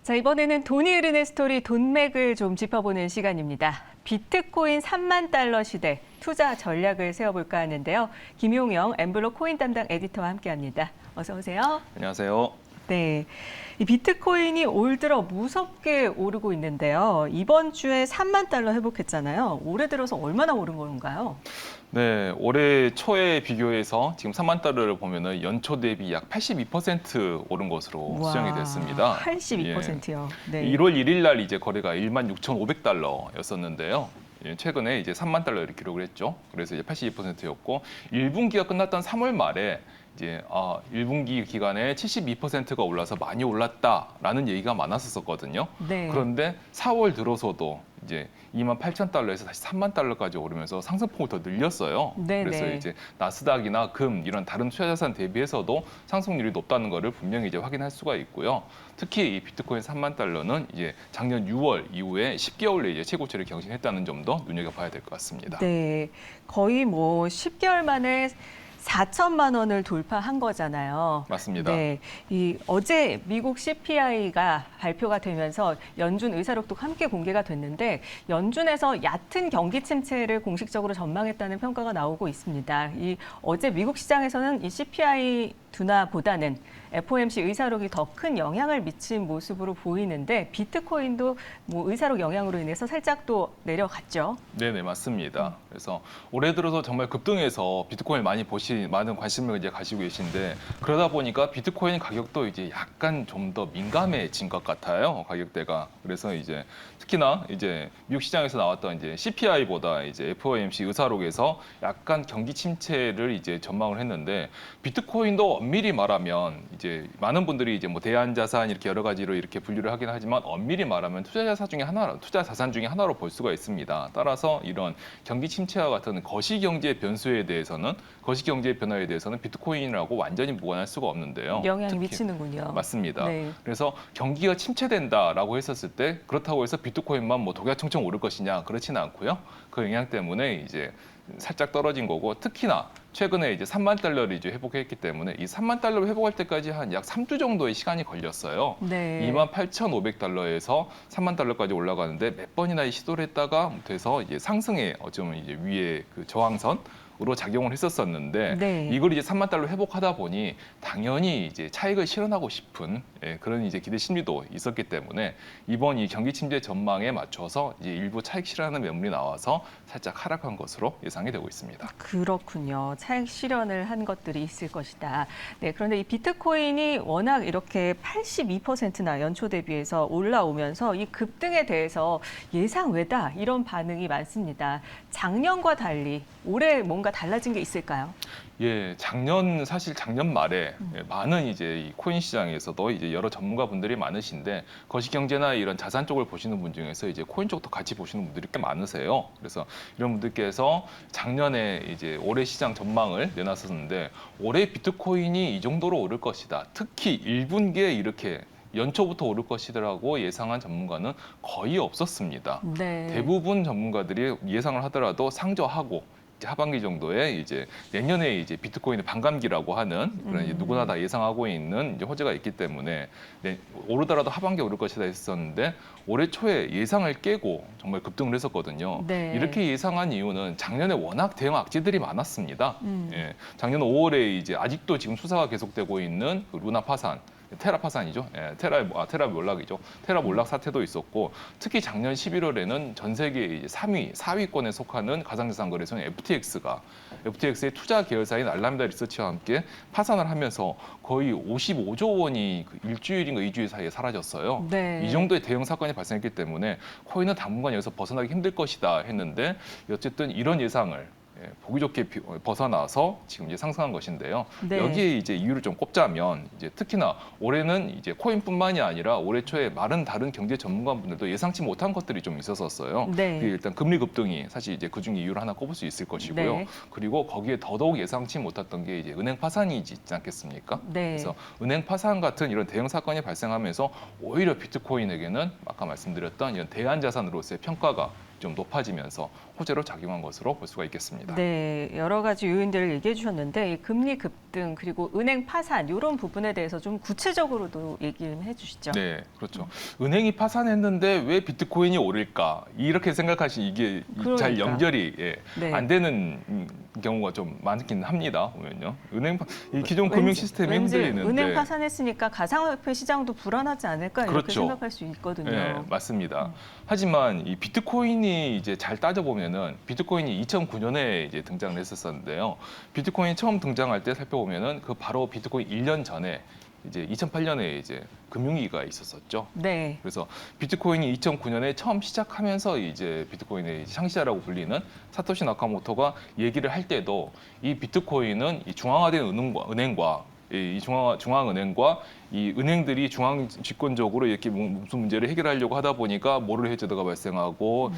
자, 이번에는 돈이 흐르는 스토리 돈맥을 좀 짚어보는 시간입니다. 비트코인 3만 달러 시대 투자 전략을 세워볼까 하는데요. 김용영 엠블록 코인 담당 에디터와 함께합니다. 어서 오세요. 안녕하세요. 네, 이 비트코인이 올 들어 무섭게 오르고 있는데요. 이번 주에 3만 달러 회복했잖아요. 올해 들어서 얼마나 오른 건가요? 네, 올해 초에 비교해서 지금 3만 달러를 보면은 연초 대비 약 82% 오른 것으로 수정이 됐습니다. 82%요. 네. 1월 1일 날 이제 거래가 16,500달러였었는데요. 최근에 이제 3만 달러를 기록을 했죠. 그래서 이제 82%였고 1분기가 끝났던 3월 말에 이제 1분기 기간에 72%가 올라서 많이 올랐다라는 얘기가 많았었거든요. 네. 그런데 4월 들어서도 이제 28,000달러에서 다시 3만 달러까지 오르면서 상승폭을 더 늘렸어요. 네네. 그래서 이제 나스닥이나 금 이런 다른 투자자산 대비해서도 상승률이 높다는 것을 분명히 이제 확인할 수가 있고요. 특히 이 비트코인 3만 달러는 이제 작년 6월 이후에 10개월 내에 이제 최고치를 경신했다는 점도 눈여겨봐야 될 것 같습니다. 네, 거의 뭐 10개월 만에 4천만 원을 돌파한 거잖아요. 맞습니다. 네, 어제 미국 CPI가 발표가 되면서 연준 의사록도 함께 공개가 됐는데 연준에서 얕은 경기 침체를 공식적으로 전망했다는 평가가 나오고 있습니다. 어제 미국 시장에서는 이 CPI 둔화보다는 FOMC 의사록이 더 큰 영향을 미친 모습으로 보이는데 비트코인도 뭐 의사록 영향으로 인해서 살짝 또 내려갔죠. 네네, 맞습니다. 그래서 올해 들어서 정말 급등해서 비트코인 많은 관심을 이제 가지고 계신데 그러다 보니까 비트코인 가격도 이제 약간 좀 더 민감해진 것 같아요. 가격대가. 그래서 이제 특히나 이제 미국 시장에서 나왔던 이제 CPI보다 이제 FOMC 의사록에서 약간 경기 침체를 이제 전망을 했는데 비트코인도 엄밀히 말하면 이제 많은 분들이 이제 뭐 대안자산 이렇게 여러 가지로 이렇게 분류를 하긴 하지만 엄밀히 말하면 투자 자산 중에 하나로 볼 수가 있습니다. 따라서 이런 경기 침체와 같은 거시경제 변화에 대해서는 비트코인이라고 완전히 무관할 수가 없는데요. 영향이 특히 미치는군요. 맞습니다. 네. 그래서 경기가 침체된다라고 했었을 때 그렇다고 해서 비트코인만 뭐 독야청청 오를 것이냐 그렇지는 않고요. 그 영향 때문에 이제 살짝 떨어진 거고 특히나 최근에 이제 3만 달러를 이제 회복했기 때문에 이 3만 달러를 회복할 때까지 한 약 3주 정도의 시간이 걸렸어요. 네. 28,500달러에서 3만 달러까지 올라가는데 몇 번이나 이 시도를 했다가 돼서 이제 상승의 어쩌면 이제 위에 그 저항선 으로 작용을 했었었는데 네. 이걸 이제 3만 달러 회복하다 보니 당연히 이제 차익을 실현하고 싶은 그런 이제 기대 심리도 있었기 때문에 이번 이 경기 침체 전망에 맞춰서 이제 일부 차익 실현하는 매물이 나와서 살짝 하락한 것으로 예상이 되고 있습니다. 그렇군요. 차익 실현을 한 것들이 있을 것이다. 네, 그런데 이 비트코인이 워낙 이렇게 82%나 연초 대비해서 올라오면서 이 급등에 대해서 예상 외다 이런 반응이 많습니다. 작년과 달리 올해 뭔가 달라진 게 있을까요? 예, 사실 작년 말에 많은 이제 이 코인 시장에서도 이제 여러 전문가분들이 많으신데 거시경제나 이런 자산 쪽을 보시는 분 중에서 이제 코인 쪽도 같이 보시는 분들이 꽤 많으세요. 그래서 이런 분들께서 작년에 이제 올해 시장 전망을 내놨었는데 올해 비트코인이 이 정도로 오를 것이다. 특히 1분기에 이렇게 연초부터 오를 것이라고 예상한 전문가는 거의 없었습니다. 네. 대부분 전문가들이 예상을 하더라도 상저하고 이제 하반기 정도에 이제 내년에 이제 비트코인의 반감기라고 하는 그런 이제 누구나 다 예상하고 있는 이제 호재가 있기 때문에 오르더라도 하반기에 오를 것이다 했었는데 올해 초에 예상을 깨고 정말 급등을 했었거든요. 네. 이렇게 예상한 이유는 작년에 워낙 대형 악재들이 많았습니다. 예, 작년 5월에 이제 아직도 지금 수사가 계속되고 있는 그 루나 파산. 테라 파산이죠. 테라 몰락이죠. 테라 몰락 사태도 있었고 특히 작년 11월에는 전 세계 이제 4위권에 속하는 가상자산 거래소인 FTX의 투자 계열사인 알라메다 리서치와 함께 파산을 하면서 거의 55조 원이 그 일주일인가 2주일 사이에 사라졌어요. 네. 이 정도의 대형 사건이 발생했기 때문에 코인은 당분간 여기서 벗어나기 힘들 것이다 했는데 어쨌든 이런 예상을 보기 좋게 벗어나서 지금 이제 상승한 것인데요. 네. 여기에 이제 이유를 좀 꼽자면 이제 특히나 올해는 이제 코인뿐만이 아니라 올해 초에 다른 경제 전문가분들도 예상치 못한 것들이 좀 있었었어요. 네. 일단 금리 급등이 사실 이제 그중 이유를 하나 꼽을 수 있을 것이고요. 네. 그리고 거기에 더더욱 예상치 못했던 게 이제 은행 파산이지 않겠습니까? 네. 그래서 은행 파산 같은 이런 대형 사건이 발생하면서 오히려 비트코인에게는 아까 말씀드렸던 이런 대안 자산으로서의 평가가 좀 높아지면서 호재로 작용한 것으로 볼 수가 있겠습니다. 있습니다. 네, 여러 가지 요인들을 얘기해 주셨는데 이 금리 급등 그리고 은행 파산 이런 부분에 대해서 좀 구체적으로도 얘기해 주시죠. 네, 그렇죠. 은행이 파산했는데 왜 비트코인이 오를까? 이렇게 생각하시 이게 잘 그러니까. 연결이 네. 안 되는 경우가 좀 많긴 합니다. 보면요. 이 기존 금융 시스템이 왠지 흔들리는데 은행 파산했으니까 가상화폐 시장도 불안하지 않을까 이렇게 그렇죠. 생각할 수 있거든요. 네, 맞습니다. 하지만 이 비트코인이 이제 잘 따져보면은 비트코인이 2009년에 이제 등장을 했었는데요. 비트코인이 처음 등장할 때 살펴보면은 그 바로 비트코인 1년 전에 이제 2008년에 이제 금융위기가 있었었죠. 네. 그래서 비트코인이 2009년에 처음 시작하면서 이제 비트코인의 창시자라고 불리는 사토시 나카모토가 얘기를 할 때도 이 비트코인은 이 중앙화된 은행과 이 중앙은행과 이 은행들이 중앙 집권적으로 이렇게 무슨 문제를 해결하려고 하다 보니까 모럴 해저드가 발생하고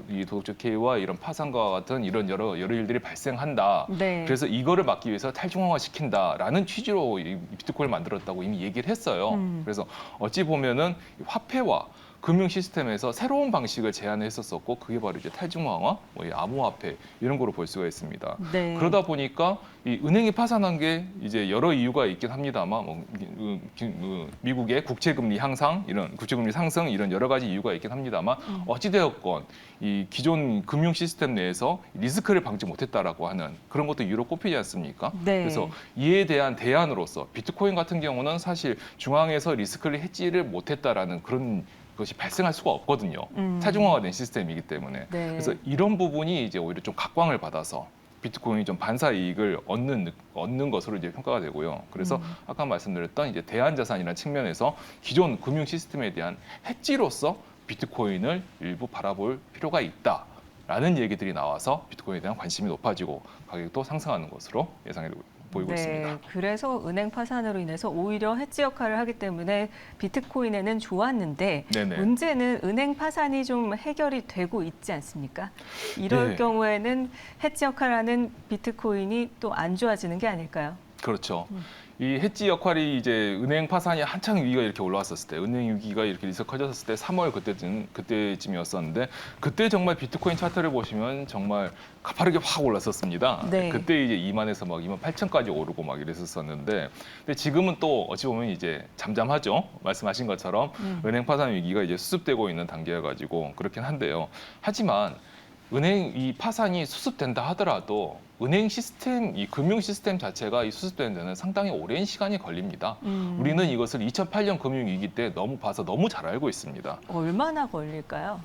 이 도덕적 해이와 이런 파산과 같은 이런 여러 일들이 발생한다. 네. 그래서 이거를 막기 위해서 탈중앙화 시킨다라는 취지로 이 비트코인을 만들었다고 이미 얘기를 했어요. 그래서 어찌 보면은 화폐와 금융 시스템에서 새로운 방식을 제안했었었고 그게 바로 이제 탈중앙화, 이 암호화폐 이런 거로 볼 수가 있습니다. 네. 그러다 보니까 이 은행이 파산한 게 이제 여러 이유가 있긴 합니다만 미국의 국채금리 향상 이런 국채금리 상승 이런 여러 가지 이유가 있긴 합니다만 어찌되었건 이 기존 금융 시스템 내에서 리스크를 방지 못했다라고 하는 그런 것도 이유로 꼽히지 않습니까? 네. 그래서 이에 대한 대안으로서 비트코인 같은 경우는 사실 중앙에서 리스크를 해지를 못했다라는 그런 것이 발생할 수가 없거든요. 탈중앙화된 시스템이기 때문에. 네. 그래서 이런 부분이 이제 오히려 좀 각광을 받아서 비트코인이 좀 반사 이익을 얻는 것으로 이제 평가가 되고요. 그래서 아까 말씀드렸던 이제 대안 자산이라는 측면에서 기존 금융 시스템에 대한 해지로서 비트코인을 일부 바라볼 필요가 있다라는 얘기들이 나와서 비트코인에 대한 관심이 높아지고 가격도 상승하는 것으로 예상이 보이고 있습니다. 그래서 은행 파산으로 인해서 오히려 해지 역할을 하기 때문에 비트코인에는 좋았는데 네네. 문제는 은행 파산이 좀 해결이 되고 있지 않습니까? 이럴 네. 경우에는 해지 역할을 하는 비트코인이 또 안 좋아지는 게 아닐까요? 그렇죠. 이 해지 역할이 이제 은행 파산이 한창 위기가 이렇게 올라왔었을 때, 은행 위기가 이렇게 리스크 커졌을 때 3월 그때쯤이었었는데 그때 정말 비트코인 차트를 보시면 정말 가파르게 확 올랐었습니다. 네. 그때 이제 2만에서 막 2만 8천까지 오르고 막 이랬었는데, 근데 지금은 또 어찌 보면 이제 잠잠하죠. 말씀하신 것처럼 은행 파산 위기가 이제 수습되고 있는 단계여가지고 그렇긴 한데요. 하지만 은행 이 파산이 수습된다 하더라도 은행 시스템, 이 금융 시스템 자체가 이 수습되는 데는 상당히 오랜 시간이 걸립니다. 우리는 이것을 2008년 금융위기 때 너무 잘 알고 있습니다. 얼마나 걸릴까요?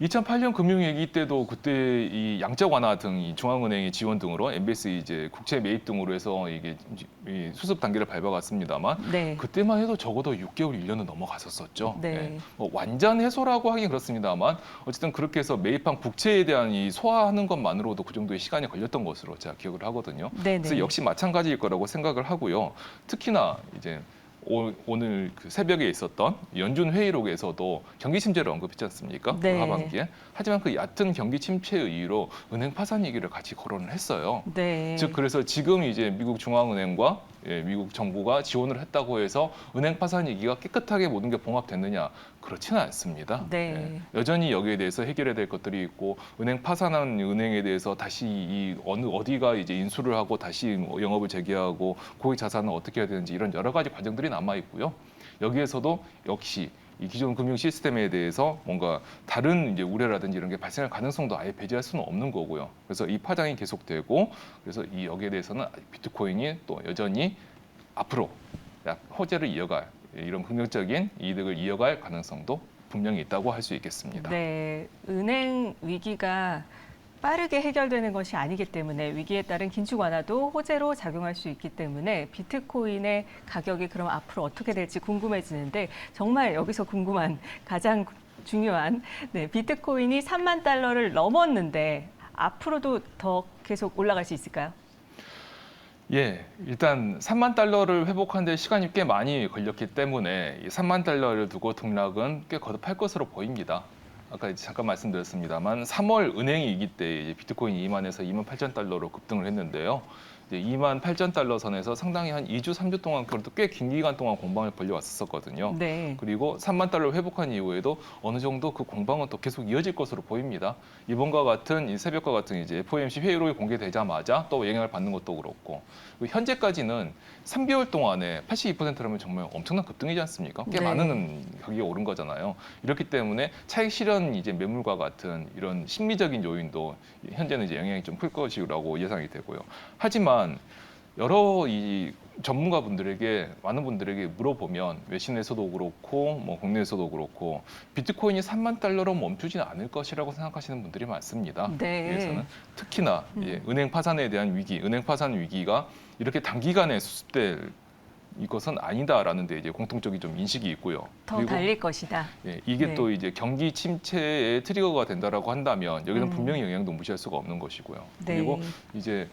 2008년 금융위기 때도 그때 이 양적 완화 등 이 중앙은행의 지원 등으로 MBS 이제 국채 매입 등으로 해서 이게 이 수습 단계를 밟아갔습니다만 네. 그때만 해도 적어도 6개월, 1년은 넘어갔었죠. 네. 뭐 완전 해소라고 하긴 그렇습니다만 어쨌든 그렇게 해서 매입한 국채에 대한 이 소화하는 것만으로도 그 정도의 시간이 걸렸던 것으로 제가 기억을 하거든요. 네네. 그래서 역시 마찬가지일 거라고 생각을 하고요. 특히나 이제 오늘 그 새벽에 있었던 연준 회의록에서도 경기 침체를 언급했지 않습니까? 네. 올 하반기에. 하지만 그 얕은 경기 침체의 이유로 은행 파산 얘기를 같이 거론을 했어요. 네. 즉 그래서 지금 이제 미국 중앙은행과 미국 정부가 지원을 했다고 해서 은행 파산 얘기가 깨끗하게 모든 게 봉합됐느냐? 그렇지는 않습니다. 네. 여전히 여기에 대해서 해결해야 될 것들이 있고 은행 파산한 은행에 대해서 다시 이 어디가 이제 인수를 하고 다시 영업을 재개하고 고객 자산을 어떻게 해야 되는지 이런 여러 가지 과정들이 남아 있고요. 여기에서도 역시 이 기존 금융 시스템에 대해서 뭔가 다른 이제 우려라든지 이런 게 발생할 가능성도 아예 배제할 수는 없는 거고요. 그래서 이 파장이 계속되고 그래서 이 여기에 대해서는 비트코인이 또 여전히 앞으로 호재를 이어갈 이런 긍정적인 이득을 이어갈 가능성도 분명히 있다고 할 수 있겠습니다. 네, 은행 위기가 빠르게 해결되는 것이 아니기 때문에 위기에 따른 긴축 완화도 호재로 작용할 수 있기 때문에 비트코인의 가격이 그럼 앞으로 어떻게 될지 궁금해지는데 정말 여기서 궁금한 가장 중요한 비트코인이 3만 달러를 넘었는데 앞으로도 더 계속 올라갈 수 있을까요? 예, 일단 3만 달러를 회복하는 데 시간이 꽤 많이 걸렸기 때문에 이 3만 달러를 두고 등락은 꽤 거듭할 것으로 보입니다. 아까 잠깐 말씀드렸습니다만 3월 은행 위기 때 이제 비트코인이 2만에서 2만 8천 달러로 급등을 했는데요. 이제 28,000달러 선에서 상당히 한 2주, 3주 동안 그래도 꽤 긴 기간 동안 공방을 벌려왔었거든요. 네. 그리고 3만 달러를 회복한 이후에도 어느 정도 그 공방은 또 계속 이어질 것으로 보입니다. 이번과 같은 이 새벽과 같은 이제 FOMC 회의록이 공개되자마자 또 영향을 받는 것도 그렇고 그리고 현재까지는 3개월 동안에 82%라면 정말 엄청난 급등이지 않습니까? 꽤 네. 많은 가격이 오른 거잖아요. 이렇기 때문에 차익 실현 이제 매물과 같은 이런 심리적인 요인도 현재는 이제 영향이 좀 클 것이라고 예상이 되고요. 하지만 여러 이 전문가분들에게 많은 분들에게 물어보면 외신에서도 그렇고 뭐 국내에서도 그렇고 비트코인이 3만 달러로 멈추지는 않을 것이라고 생각하시는 분들이 많습니다. 네. 그래서는 특히나 은행 파산에 대한 위기, 은행 파산 위기가 이렇게 단기간에 수습될 이것은 아니다라는 데 이제 공통적인 좀 인식이 있고요. 더 그리고 달릴 것이다. 예, 이게 네. 또 이제 경기 침체의 트리거가 된다라고 한다면 여기는 음. 분명히 영향도 무시할 수가 없는 것이고요. 네. 그리고 이제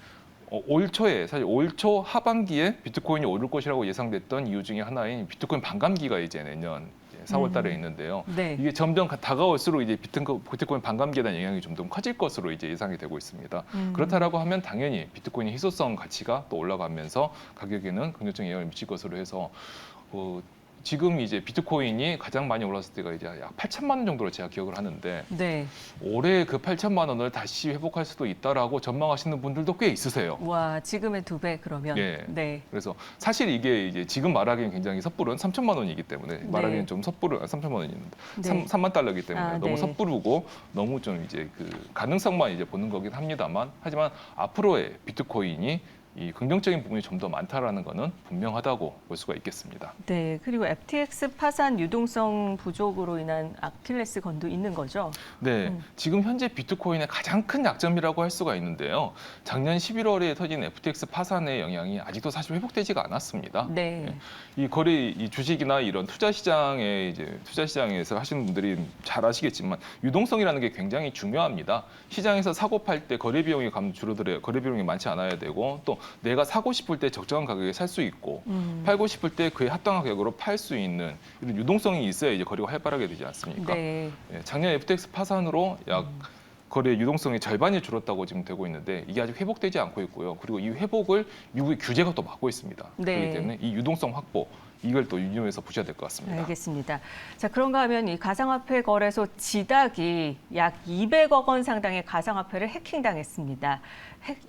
올 초에 사실 올 초 하반기에 비트코인이 오를 것이라고 예상됐던 이유 중에 하나인 비트코인 반감기가 이제 내년 4월 달에 있는데요. 네. 이게 점점 다가올수록 이제 비트코인 반감기에 대한 영향이 좀 더 커질 것으로 이제 예상이 되고 있습니다. 그렇다라고 하면 당연히 비트코인의 희소성 가치가 또 올라가면서 가격에는 긍정적인 영향을 미칠 것으로 해서 지금 이제 비트코인이 가장 많이 올랐을 때가 이제 약 8천만 원 정도로 제가 기억을 하는데 네. 올해 그 8천만 원을 다시 회복할 수도 있다라고 전망하시는 분들도 꽤 있으세요. 와, 지금의 2배 그러면. 예. 네. 그래서 사실 이게 이제 지금 말하기엔 굉장히 섣부른 3천만 원이기 때문에 네. 말하기엔 좀 섣부른 3천만 원입니다. 네. 3만 달러이기 때문에 너무 네. 섣부르고 너무 좀 이제 그 가능성만 이제 보는 거긴 합니다만 하지만 앞으로의 비트코인이 이 긍정적인 부분이 좀 더 많다라는 거는 분명하다고 볼 수가 있겠습니다. 네. 그리고 FTX 파산 유동성 부족으로 인한 아킬레스 건도 있는 거죠. 네, 지금 현재 비트코인의 가장 큰 약점이라고 할 수가 있는데요. 작년 11월에 터진 FTX 파산의 영향이 아직도 사실 회복되지가 않았습니다. 네. 이 주식이나 이런 투자 시장에서 하시는 분들이 잘 아시겠지만 유동성이라는 게 굉장히 중요합니다. 시장에서 사고 팔 때 거래 비용이 줄어들어요. 거래 비용이 많지 않아야 되고 또 내가 사고 싶을 때 적정한 가격에 살 수 있고 팔고 싶을 때 그에 합당한 가격으로 팔 수 있는 이런 유동성이 있어야 이제 거래가 활발하게 되지 않습니까? 네. 작년 FTX 파산으로 약 거래 유동성의 절반이 줄었다고 지금 되고 있는데 이게 아직 회복되지 않고 있고요. 그리고 이 회복을 미국의 규제가 또 막고 있습니다. 네. 그렇기 때문에 이 유동성 확보 이걸 또 유념해서 보셔야 될 것 같습니다. 알겠습니다. 자, 그런가 하면 이 가상화폐 거래소 지닥이 약 200억 원 상당의 가상화폐를 해킹당했습니다.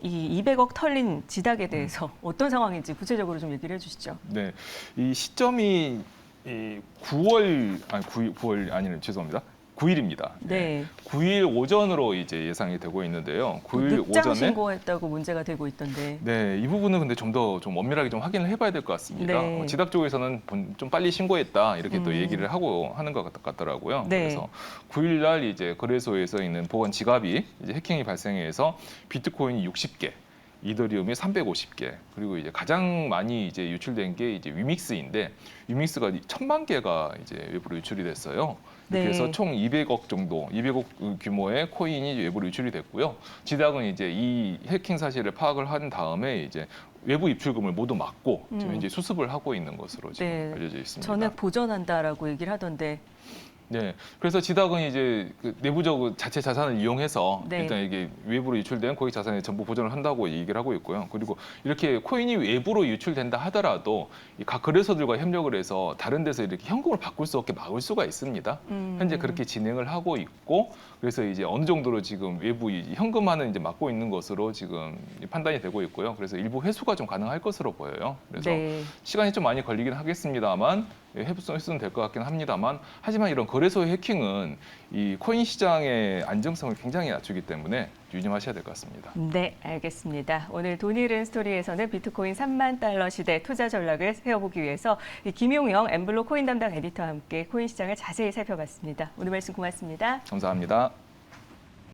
이 200억 털린 지닥에 대해서 어떤 상황인지 구체적으로 좀 얘기를 해주시죠. 네, 이 시점이 9월 아니요 죄송합니다. 9일입니다. 네. 9일 오전으로 이제 예상이 되고 있는데요. 9일 늑장 오전에 신고했다고 문제가 되고 있던데. 네, 이 부분은 근데 좀 더 좀 엄밀하게 좀 확인을 해봐야 될 것 같습니다. 네. 지닥 쪽에서는 좀 빨리 신고했다 이렇게 또 얘기를 하는 것 같더라고요. 네. 그래서 9일날 이제 거래소에서 있는 보관 지갑이 이제 해킹이 발생해서 비트코인이 60개, 이더리움이 350개, 그리고 이제 가장 많이 이제 유출된 게 이제 위믹스인데 위믹스가 1,000만 개가 이제 외부로 유출이 됐어요. 이렇게 네. 해서 총 200억 정도, 200억 규모의 코인이 외부로 유출이 됐고요. 지닥은 이제 이 해킹 사실을 파악을 한 다음에 이제 외부 입출금을 모두 막고 지금 이제 수습을 하고 있는 것으로 지금 네. 알려져 있습니다. 전액 보전한다라고 얘기를 하던데. 네, 그래서 지닥은 이제 그 내부적으로 자체 자산을 이용해서 네. 일단 이게 외부로 유출된 고객 자산에 전부 보존을 한다고 얘기를 하고 있고요. 그리고 이렇게 코인이 외부로 유출된다 하더라도 이 각 거래소들과 협력을 해서 다른 데서 이렇게 현금을 바꿀 수 없게 막을 수가 있습니다. 현재 그렇게 진행을 하고 있고, 그래서 이제 어느 정도로 지금 외부 현금화는 이제 막고 있는 것으로 지금 판단이 되고 있고요. 그래서 일부 회수가 좀 가능할 것으로 보여요. 그래서 네. 시간이 좀 많이 걸리긴 하겠습니다만 회수는 될 것 같긴 합니다만 하지만 이런 거래소의 해킹은 이 코인 시장의 안정성을 굉장히 낮추기 때문에 유념하셔야 될 것 같습니다. 네, 알겠습니다. 오늘 돈 잃은 스토리에서는 비트코인 3만 달러 시대 투자 전략을 세워보기 위해서 이 김용영 엠블록 코인 담당 에디터와 함께 코인 시장을 자세히 살펴봤습니다. 오늘 말씀 고맙습니다. 감사합니다.